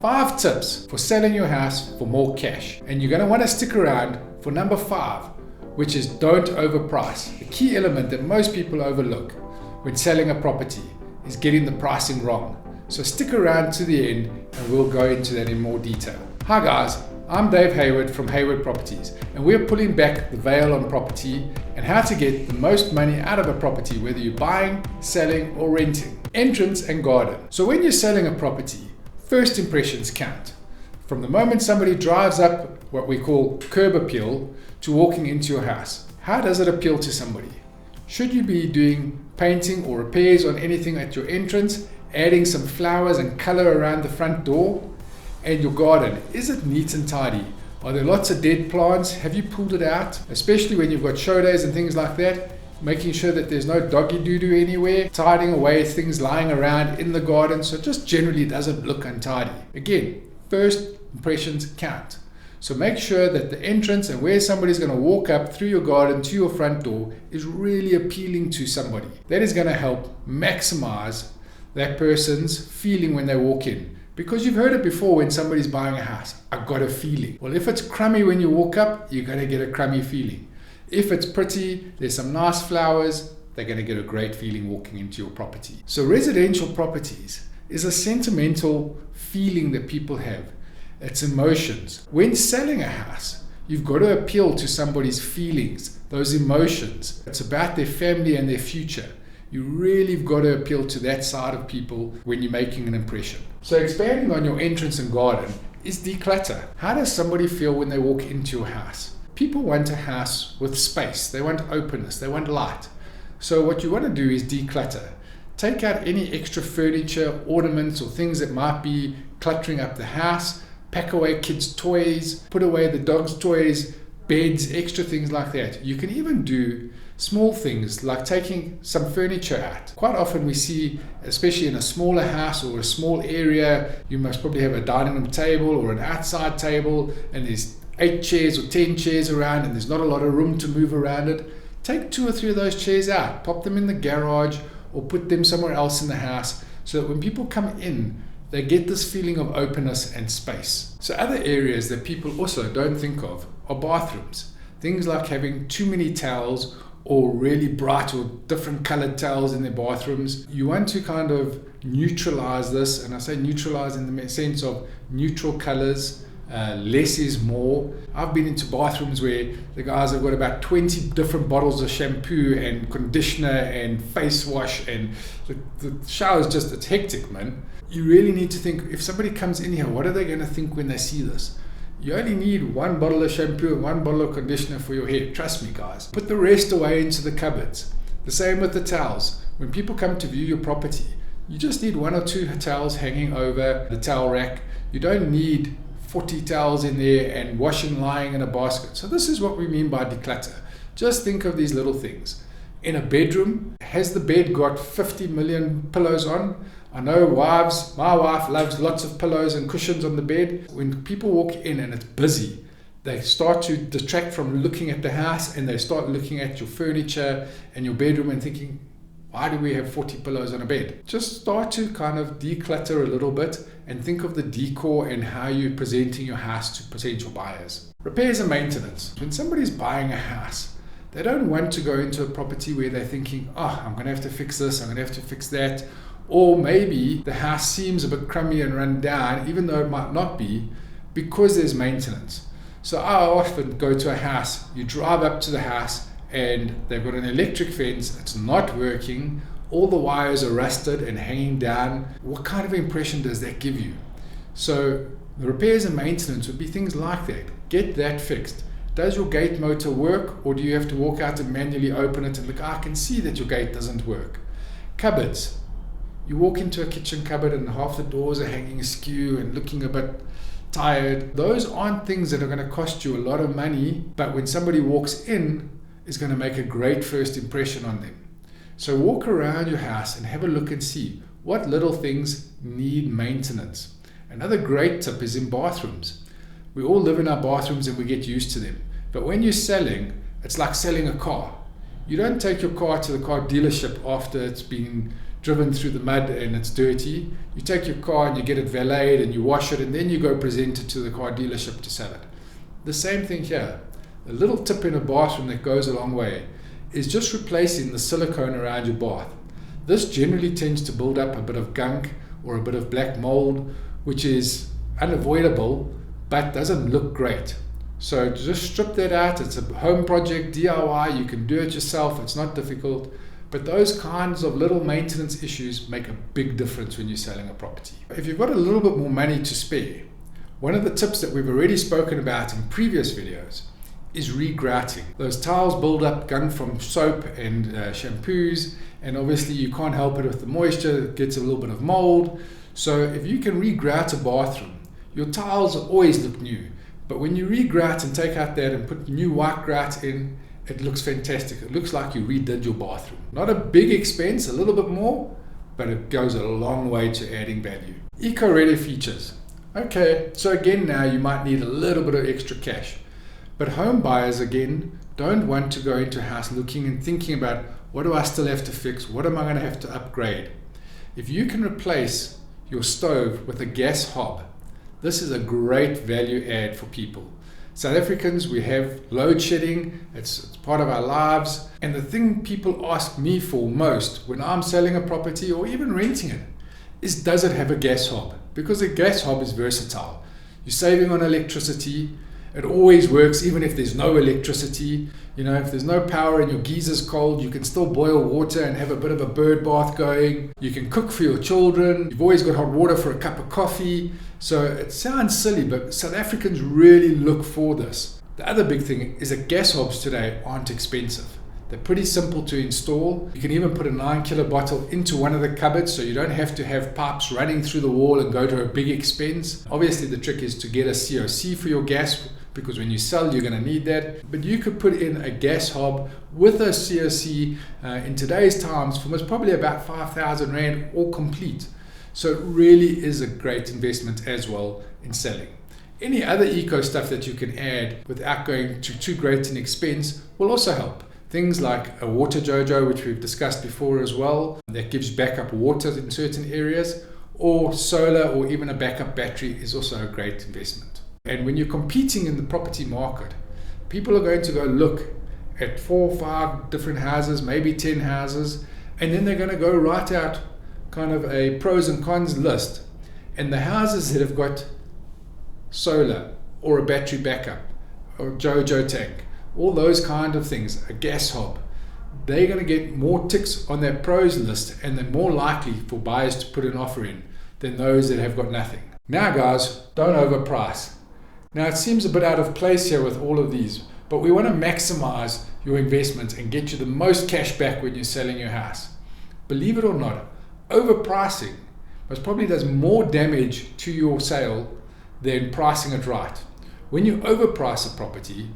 5 tips for selling your house for more cash. And you're going to want to stick around for number 5, which is don't overprice. The key element that most people overlook when selling a property is getting the pricing wrong. So stick around to the end and we'll go into that in more detail. Hi guys, I'm Dave Hayward from Hayward Properties, and we're pulling back the veil on property and how to get the most money out of a property, whether you're buying, selling or renting. Entrance and garden. So when you're selling a property, first impressions count. From the moment somebody drives up what we call curb appeal to walking into your house, how does it appeal to somebody? Should you be doing painting or repairs on anything at your entrance, adding some flowers and color around the front door? And your garden, is it neat and tidy? Are there lots of dead plants? Have you pulled it out? Especially when you've got show days and things like that, making sure that there's no doggy doo-doo anywhere, tidying away things lying around in the garden so it just generally doesn't look untidy. Again, first impressions count. So make sure that the entrance and where somebody's going to walk up through your garden to your front door is really appealing to somebody. That is going to help maximize that person's feeling when they walk in. Because you've heard it before when somebody's buying a house, I got a feeling. Well, if it's crummy when you walk up, you're going to get a crummy feeling. If it's pretty, there's some nice flowers, they're going to get a great feeling walking into your property. So residential properties is a sentimental feeling that people have. It's emotions. When selling a house, you've got to appeal to somebody's feelings, those emotions. It's about their family and their future. You really have got to appeal to that side of people when you're making an impression. So expanding on your entrance and garden is declutter. How does somebody feel when they walk into your house? People want a house with space. They want openness. They want light. So what you want to do is declutter. Take out any extra furniture, ornaments, or things that might be cluttering up the house. Pack away kids' toys. Put away the dog's toys, beds, extra things like that. You can even do small things like taking some furniture out. Quite often we see, especially in a smaller house or a small area, you must probably have a dining room table or an outside table and there's 8 chairs or 10 chairs around and there's not a lot of room to move around it. Take 2 or 3 of those chairs out, pop them in the garage or put them somewhere else in the house so that when people come in, they get this feeling of openness and space. So other areas that people also don't think of are bathrooms. Things like having too many towels or really bright or different colored towels in their bathrooms. You want to kind of neutralize this, and I say neutralize in the sense of neutral colors. Less is more. I've been into bathrooms where the guys have got about 20 different bottles of shampoo and conditioner and face wash, and the shower's just, it's hectic, man. You really need to think, if somebody comes in here, what are they going to think when they see this? You only need 1 bottle of shampoo and 1 bottle of conditioner for your hair. Trust me, guys. Put the rest away into the cupboards. The same with the towels. When people come to view your property, you just need 1 or 2 towels hanging over the towel rack. You don't need 40 towels in there and washing lying in a basket. So this is what we mean by declutter. Just think of these little things. In a bedroom, has the bed got 50 million pillows on? I know wives, my wife loves lots of pillows and cushions on the bed. When people walk in and it's busy, they start to detract from looking at the house and they start looking at your furniture and your bedroom and thinking, why do we have 40 pillows on a bed? Just start to kind of declutter a little bit and think of the decor and how you're presenting your house to potential buyers. Repairs and maintenance. When somebody's buying a house, they don't want to go into a property where they're thinking, oh, I'm going to have to fix this, I'm going to have to fix that. Or maybe the house seems a bit crummy and run down, even though it might not be, because there's maintenance. So I often go to a house, you drive up to the house and they've got an electric fence, it's not working, all the wires are rusted and hanging down. What kind of impression does that give you? So the repairs and maintenance would be things like that. Get that fixed. Does your gate motor work, or do you have to walk out and manually open it and look, I can see that your gate doesn't work. Cupboards. You walk into a kitchen cupboard and half the doors are hanging askew and looking a bit tired. Those aren't things that are going to cost you a lot of money, but when somebody walks in, it's going to make a great first impression on them. So walk around your house and have a look and see what little things need maintenance. Another great tip is in bathrooms. We all live in our bathrooms and we get used to them. But when you're selling, it's like selling a car. You don't take your car to the car dealership after it's been driven through the mud and it's dirty. You take your car and you get it valeted and you wash it, and then you go present it to the car dealership to sell it. The same thing here. A little tip in a bathroom that goes a long way is just replacing the silicone around your bath. This generally tends to build up a bit of gunk or a bit of black mold, which is unavoidable but doesn't look great. So just strip that out. It's a home project, DIY, you can do it yourself, it's not difficult. But those kinds of little maintenance issues make a big difference when you're selling a property. If you've got a little bit more money to spare, one of the tips that we've already spoken about in previous videos is regrouting. Those tiles build up gunk from soap and shampoos, and obviously you can't help it with the moisture, it gets a little bit of mold. So if you can regrout a bathroom, your tiles always look new. But when you regrout and take out that and put new white grout in, it looks fantastic. It looks like you redid your bathroom. Not a big expense, a little bit more, but it goes a long way to adding value. Eco-ready features. Okay, so again now you might need a little bit of extra cash. But home buyers, again, don't want to go into a house looking and thinking about, what do I still have to fix? What am I going to have to upgrade? If you can replace your stove with a gas hob, this is a great value add for people. South Africans, we have load shedding, it's part of our lives. And the thing people ask me for most when I'm selling a property or even renting it is, does it have a gas hob? Because a gas hob is versatile. You're saving on electricity. It always works even if there's no electricity. You know, if there's no power and your geezer's cold, you can still boil water and have a bit of a bird bath going. You can cook for your children. You've always got hot water for a cup of coffee. So it sounds silly, but South Africans really look for this. The other big thing is that gas hobs today aren't expensive. They're pretty simple to install. You can even put a 9 kilo bottle into one of the cupboards, so you don't have to have pipes running through the wall and go to a big expense. Obviously the trick is to get a COC for your gas, because when you sell you're going to need that. But you could put in a gas hob with a COC in today's times for most probably about 5,000 Rand, all complete. So it really is a great investment as well in selling. Any other eco stuff that you can add without going to too great an expense will also help. Things like a water jojo, which we've discussed before as well, that gives backup water in certain areas, or solar, or even a backup battery is also a great investment. And when you're competing in the property market, people are going to go look at 4 or 5 different houses, maybe 10 houses, and then they're going to go write out kind of a pros and cons list. And the houses that have got solar or a battery backup or jojo tank, all those kind of things, a gas hob, they're going to get more ticks on that pros list, and they're more likely for buyers to put an offer in than those that have got nothing. Now guys, don't overprice. Now it seems a bit out of place here with all of these, but we want to maximize your investment and get you the most cash back when you're selling your house. Believe it or not, overpricing most probably does more damage to your sale than pricing it right. When you overprice a property,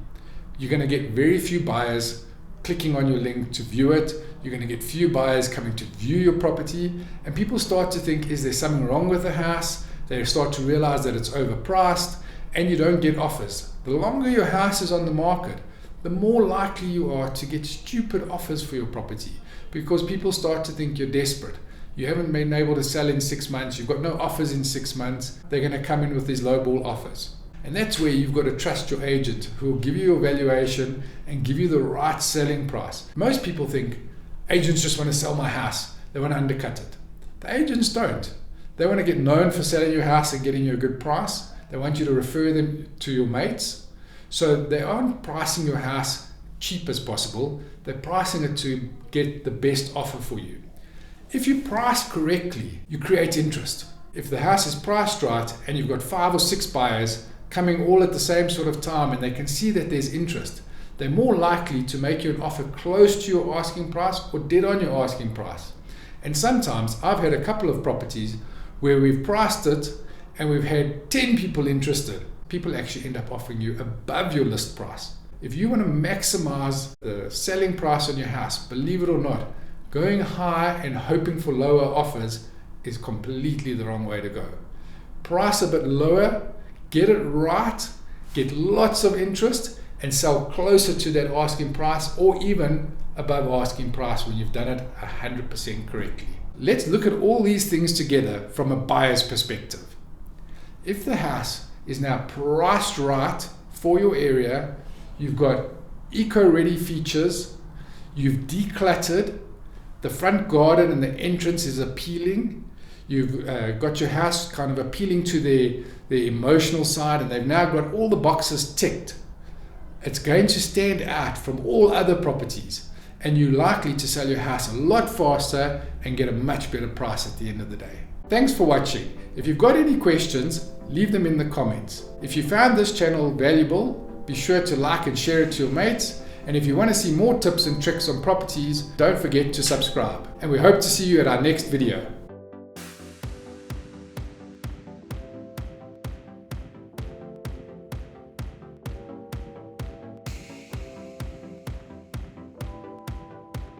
you're going to get very few buyers clicking on your link to view it. You're going to get few buyers coming to view your property, and people start to think, is there something wrong with the house? They start to realize that it's overpriced, and you don't get offers. The longer your house is on the market, the more likely you are to get stupid offers for your property, because people start to think you're desperate. You haven't been able to sell in 6 months, you've got no offers in 6 months, they're going to come in with these lowball offers. And that's where you've got to trust your agent, who will give you your valuation and give you the right selling price. Most people think agents just want to sell my house, they want to undercut it. The agents don't. They want to get known for selling your house and getting you a good price. They want you to refer them to your mates. So they aren't pricing your house cheap as possible, they're pricing it to get the best offer for you. If you price correctly, you create interest. If the house is priced right and you've got 5 or 6 buyers coming all at the same sort of time and they can see that there's interest, they're more likely to make you an offer close to your asking price or dead on your asking price. And sometimes I've had a couple of properties where we've priced it and we've had 10 people interested. People actually end up offering you above your list price. If you want to maximize the selling price on your house, believe it or not, going high and hoping for lower offers is completely the wrong way to go. Price a bit lower, get it right, get lots of interest, and sell closer to that asking price or even above asking price when you've done it 100% correctly. Let's look at all these things together from a buyer's perspective. If the house is now priced right for your area, you've got eco-ready features, you've decluttered, the front garden and the entrance is appealing, you've got your house kind of appealing to their emotional side, and they've now got all the boxes ticked, it's going to stand out from all other properties, and you're likely to sell your house a lot faster and get a much better price at the end of the day. Thanks for watching. If you've got any questions, leave them in the comments. If you found this channel valuable, be sure to like and share it to your mates. And if you want to see more tips and tricks on properties, don't forget to subscribe. And we hope to see you at our next video.